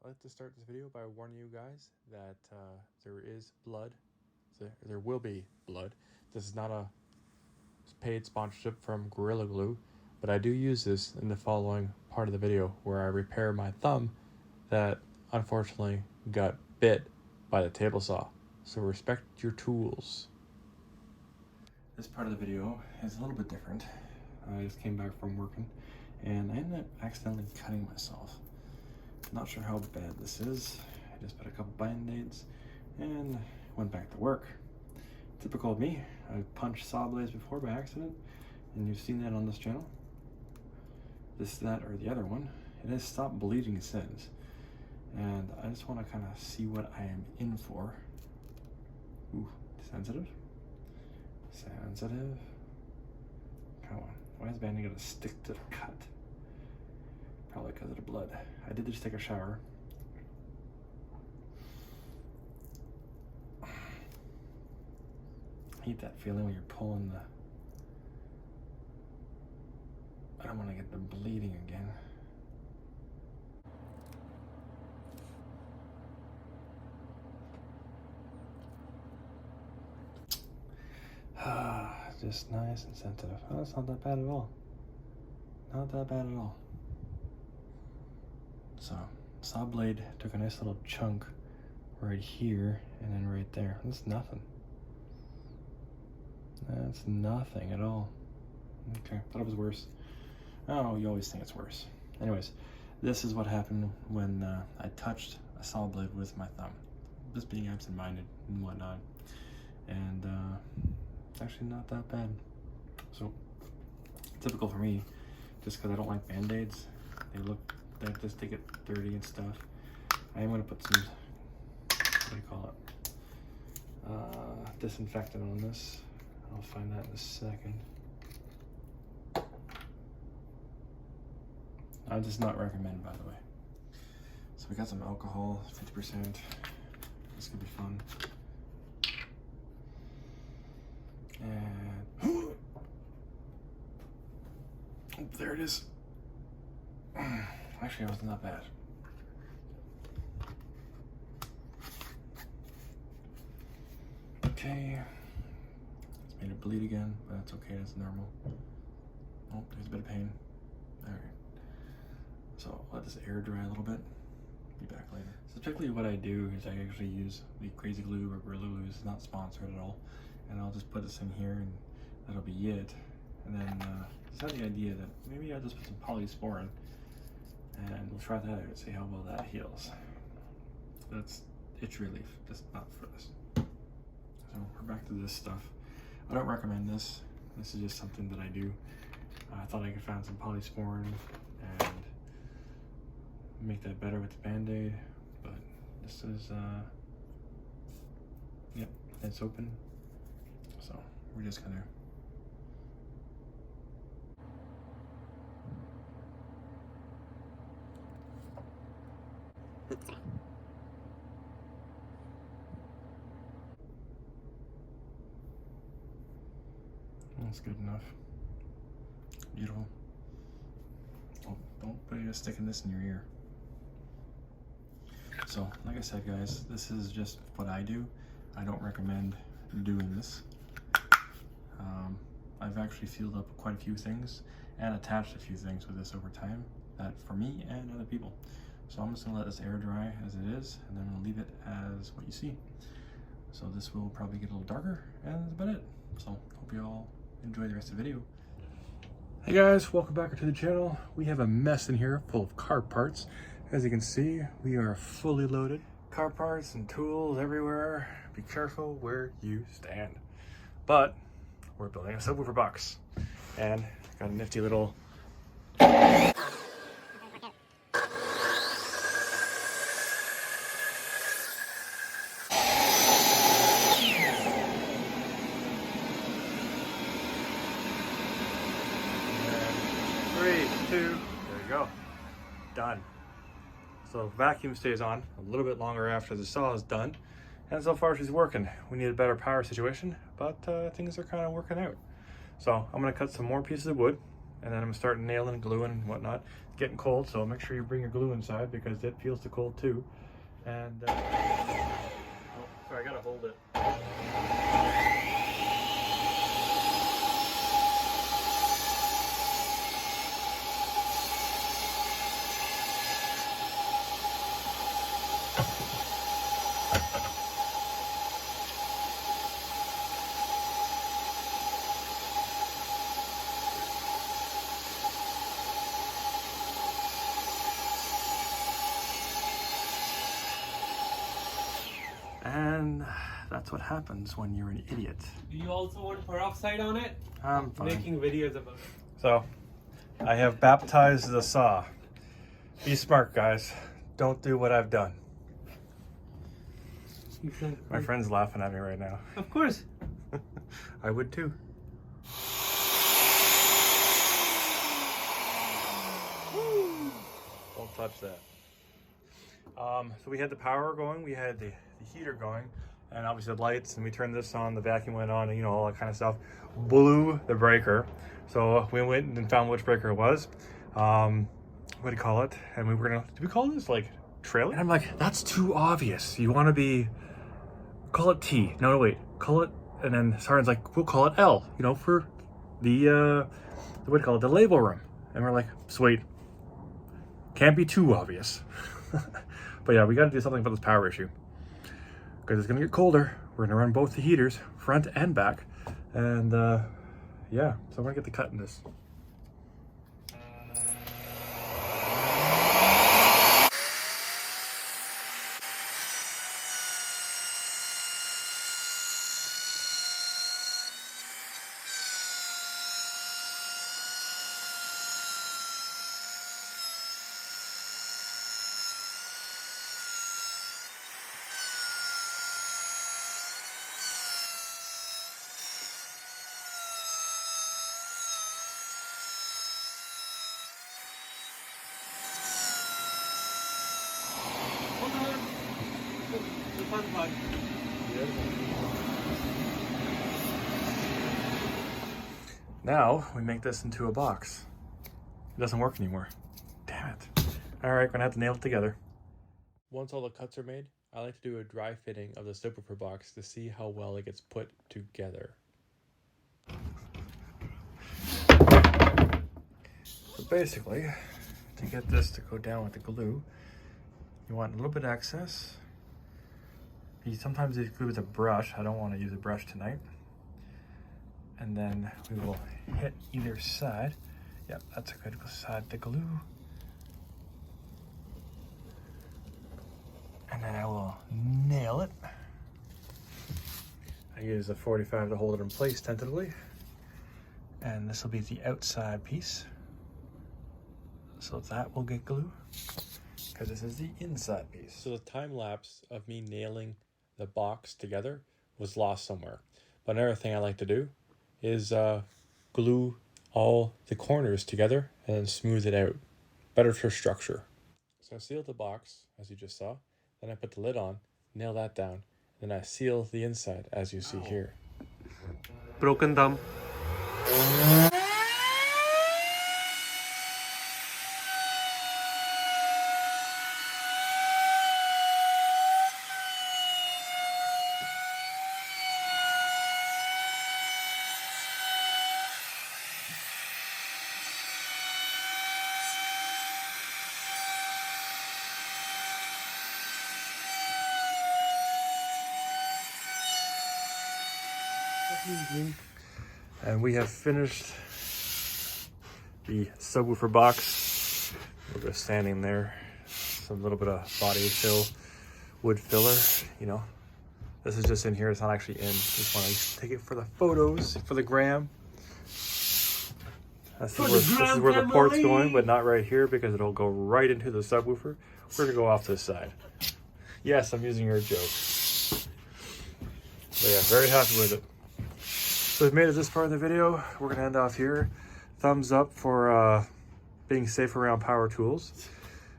I'd like to start this video by warning you guys that there is blood. There will be blood. This is not a paid sponsorship from Gorilla Glue, but I do use this in the following part of the video where I repair my thumb that unfortunately got bit by the table saw. So respect your tools. This part of the video is a little bit different. I just came back from working and I ended up accidentally cutting myself. Not sure how bad this is. I just put a couple band-aids and went back to work. Typical of me. I've punched saw blades before by accident, and you've seen that on this channel. This, that, or the other one. It has stopped bleeding since. And I just want to kind of see what I am in for. Ooh, sensitive. Sensitive. Come on. Why is banding gonna stick to the cut? Probably because of the blood. I did just take a shower. I hate that feeling when you're pulling the... I don't want to get the bleeding again. Just nice and sensitive. Oh, that's not that bad at all. Not that bad at all. So, saw blade took a nice little chunk right here and then right there. That's nothing. That's nothing at all. Okay, thought it was worse. Oh, you always think it's worse. Anyways, this is what happened when I touched a saw blade with my thumb. Just being absent-minded and whatnot. And it's actually not that bad. So, typical for me, just because I don't like band-aids. They get dirty and stuff. I am going to put some, what do you call it, disinfectant on this. I'll find that in a second. I does not recommend, by the way. So we got some alcohol, 50%. This could be fun. And oh, there it is. Actually, it wasn't that bad. Okay. It's made it bleed again, but that's okay, that's normal. Oh, there's a bit of pain. Alright. So I'll let this air dry a little bit. Be back later. So typically what I do is I actually use the Crazy Glue or Gorilla Glue. It's not sponsored at all. And I'll just put this in here and that'll be it. And then just have the idea that maybe I'll just put some polysporin and we'll try that out and see how well that heals. That's itch relief, just not for this. So we're back to this stuff. I don't recommend this. This is just something that I do. I thought I could find some polysporin and make that better with the band-aid, but this is, yep, it's open. So we're just gonna that's good enough. Beautiful. Oh, don't put a stick in this in your ear. So, like I said, guys, this is just what I do. I don't recommend doing this. I've actually sealed up quite a few things and attached a few things with this over time that for me and other people. So I'm just gonna let this air dry as it is, and then we'll leave it as what you see. So this will probably get a little darker, and that's about it. So hope you all enjoy the rest of the video. Hey guys, welcome back to the channel. We have a mess in here full of car parts. As you can see, we are fully loaded. Car parts and tools everywhere. Be careful where you stand. But we're building a subwoofer box and got a nifty little Three, two, there you go. Done. So vacuum stays on a little bit longer after the saw is done. And so far she's working. We need a better power situation, but things are kind of working out. So I'm gonna cut some more pieces of wood and then I'm starting nailing, gluing, and whatnot. It's getting cold, so make sure you bring your glue inside because it feels the cold too. And oh, sorry, I gotta hold it. And that's what happens when you're an idiot. Do you also want peroxide on it? I'm fine. Making videos about it. So, I have baptized the saw. Be smart, guys. Don't do what I've done. Exactly. My friend's laughing at me right now. Of course. I would too. Don't touch that. So we had the power going, we had the heater going, and obviously the lights, and we turned this on, the vacuum went on, and you know, all that kind of stuff. Blew the breaker. So we went and found which breaker it was. What do you call it? And we were gonna, did we call this like trailer? And I'm like, that's too obvious. You wanna be, call it T. No, wait, call it, and then Sardan's like, we'll call it L, you know, for the what do you call it, the label room. And we're like, sweet. Can't be too obvious. But yeah, we got to do something about this power issue because it's going to get colder. We're going to run both the heaters, front and back. And yeah, so I'm going to get the cut in this. The fun part. Now we make this into a box. It doesn't work anymore. Damn it. All right, gonna have to nail it together. Once all the cuts are made, I like to do a dry fitting of the subwoofer box to see how well it gets put together. So basically, to get this to go down with the glue, you want a little bit of excess. Sometimes you glue with a brush. I don't want to use a brush tonight. And then we will hit either side. Yep, that's a good side to glue. And then I will nail it. I use a 45 to hold it in place tentatively. And this will be the outside piece. So that will get glue, because this is the inside piece. So the time lapse of me nailing the box together was lost somewhere. But another thing I like to do is glue all the corners together and then smooth it out. Better for structure. So I sealed the box, as you just saw. Then I put the lid on, nail that down, and then I seal the inside, as you see here. Broken thumb. And we have finished the subwoofer box. A little bit of sanding there, some little bit of body fill, wood filler, you know. This is just in here, it's not actually in. Just want to take it for the photos, for the gram. This is where the port's going, but not right here because it'll go right into the subwoofer. We're gonna go off this side. Yes, I'm using your joke. But yeah, very happy with it. So we've made it this far in the video. We're gonna end off here. Thumbs up for being safe around power tools.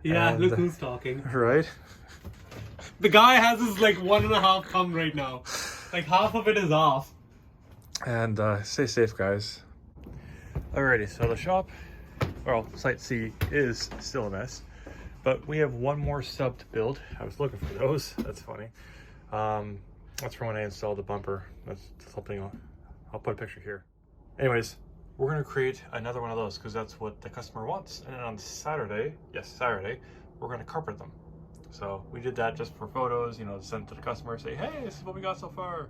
Yeah, and, look who's talking. Right? The guy has his like 1.5 thumb right now. Like half of it is off. And stay safe, guys. Alrighty, so the shop, well, Site C is still a mess, but we have one more sub to build. I was looking for those. That's funny. That's from when I installed the bumper. That's something I'll put a picture here. Anyways, we're gonna create another one of those because that's what the customer wants. And then on Saturday, yes, Saturday, we're gonna carpet them. So we did that just for photos, you know, send to the customer, say, hey, this is what we got so far.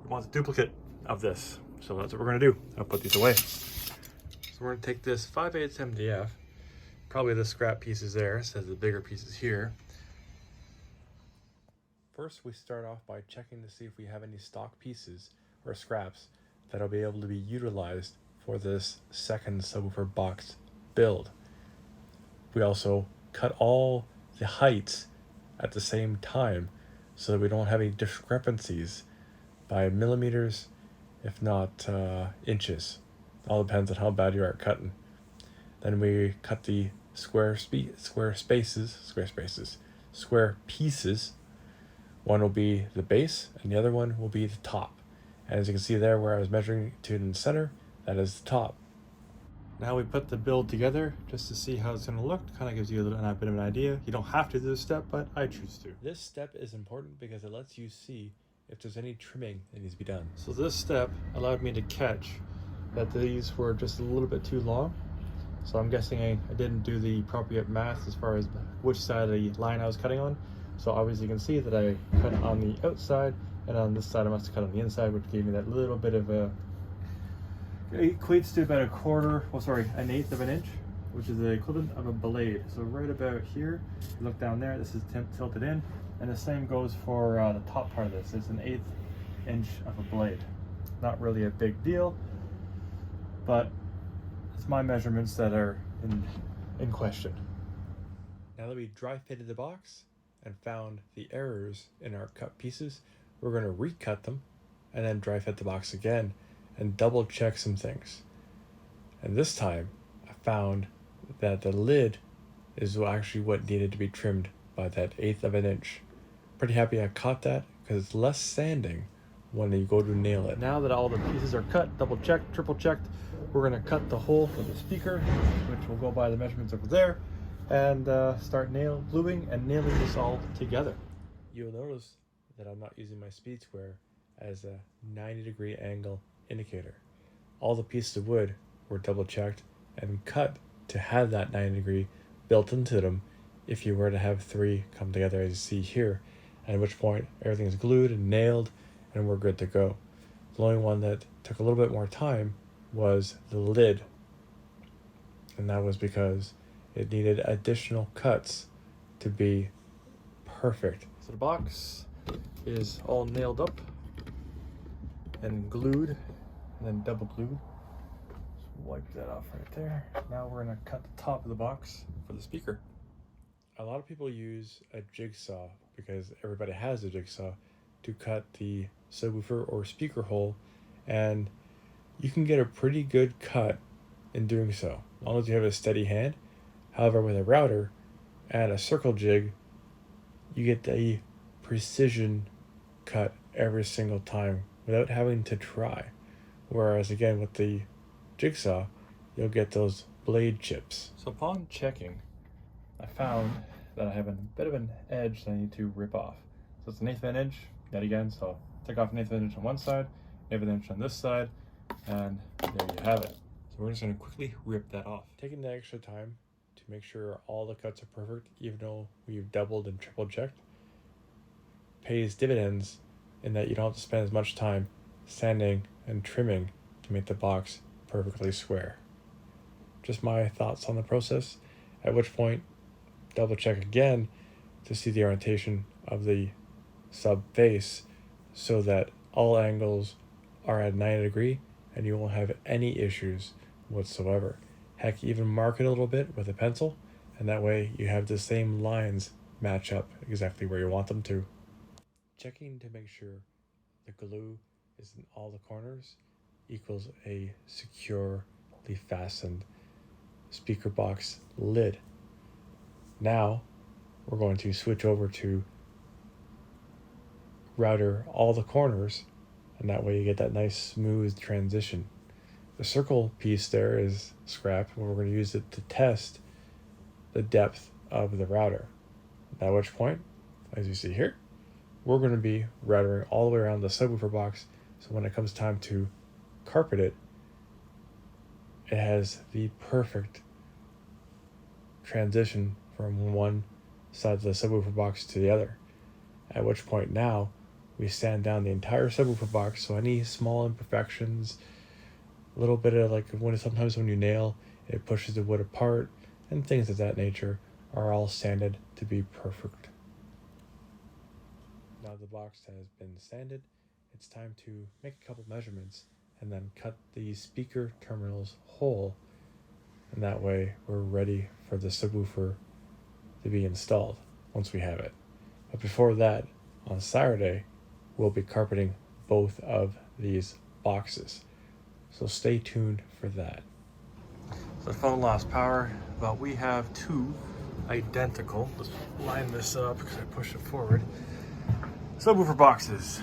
We want a duplicate of this. So that's what we're gonna do. I'll put these away. So we're gonna take this 5/8 MDF, probably the scrap pieces there, instead of the bigger pieces here. First, we start off by checking to see if we have any stock pieces or scraps that'll be able to be utilized for this second subwoofer box build. We also cut all the heights at the same time so that we don't have any discrepancies by millimeters, if not inches. All depends on how bad you are at cutting. Then we cut the square pieces. One will be the base and the other one will be the top. And as you can see there where I was measuring to in the center, that is the top. Now we put the build together just to see how it's going to look. Kind of gives you a bit of an idea. You don't have to do this step, but I choose to. This step is important because it lets you see if there's any trimming that needs to be done. So this step allowed me to catch that these were just a little bit too long. So I'm guessing I didn't do the appropriate math as far as which side of the line I was cutting on. So obviously you can see that I cut on the outside, and on this side I must have cut on the inside, which gave me that little bit of a, it equates to about an eighth of an inch, which is the equivalent of a blade. So right about here, you look down there, this is tilted in, and the same goes for the top part of this. It's an 1/8 inch of a blade. Not really a big deal, but it's my measurements that are in question. Now that we dry fitted the box and found the errors in our cut pieces, we're going to recut them and then dry fit the box again and double check some things. And this time I found that the lid is actually what needed to be trimmed by that 1/8 of an inch. Pretty happy I caught that because it's less sanding when you go to nail it. Now that all the pieces are cut, double checked, triple checked, we're going to cut the hole for the speaker, which will go by the measurements over there, and start gluing and nailing this all together. You'll notice that I'm not using my speed square as a 90-degree angle indicator. All the pieces of wood were double checked and cut to have that 90-degree built into them if you were to have 3 come together as you see here, at which point everything is glued and nailed and we're good to go. The only one that took a little bit more time was the lid, and that was because it needed additional cuts to be perfect. So the box is all nailed up and glued and then double glued. Just wipe that off right there. Now we're gonna cut the top of the box for the speaker. A lot of people use a jigsaw because everybody has a jigsaw to cut the subwoofer or speaker hole, and you can get a pretty good cut in doing so, as long as you have a steady hand. However, with a router and a circle jig, you get a precision cut every single time without having to try. Whereas again, with the jigsaw, you'll get those blade chips. So upon checking, I found that I have a bit of an edge that I need to rip off. So it's an 1/8 of an inch, yet again, so take off an 1/8 of an inch on one side, 1/8 of an inch on this side, and there you have it. So we're just gonna quickly rip that off. Taking the extra time to make sure all the cuts are perfect, even though we've doubled and triple checked, pays dividends in that you don't have to spend as much time sanding and trimming to make the box perfectly square. Just my thoughts on the process, at which point double check again to see the orientation of the sub face so that all angles are at 90 degree and you won't have any issues whatsoever. Heck, even mark it a little bit with a pencil, and that way you have the same lines match up exactly where you want them to. Checking to make sure the glue is in all the corners equals a securely fastened speaker box lid. Now we're going to switch over to router all the corners, and that way you get that nice smooth transition. The circle piece there is scrap, and we're going to use it to test the depth of the router. At which point, as you see here, we're going to be routering all the way around the subwoofer box, so when it comes time to carpet it, it has the perfect transition from one side of the subwoofer box to the other. At which point now, we sand down the entire subwoofer box, so any small imperfections, a little bit of sometimes when you nail, it pushes the wood apart, and things of that nature are all sanded to be perfect. Now the box has been sanded, it's time to make a couple measurements and then cut the speaker terminals whole, and that way we're ready for the subwoofer to be installed once we have it. But before that, on Saturday, we'll be carpeting both of these boxes. So stay tuned for that. So the phone lost power, but we have two identical, let's line this up because I pushed it forward, subwoofer boxes.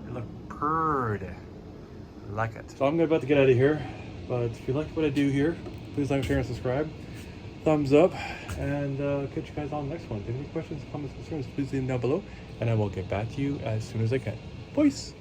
They look pretty. I like it. So I'm about to get out of here, but if you like what I do here, please like, share, and subscribe. Thumbs up, and catch you guys on the next one. If you have any questions, comments, concerns, please leave them down below, and I will get back to you as soon as I can. Peace!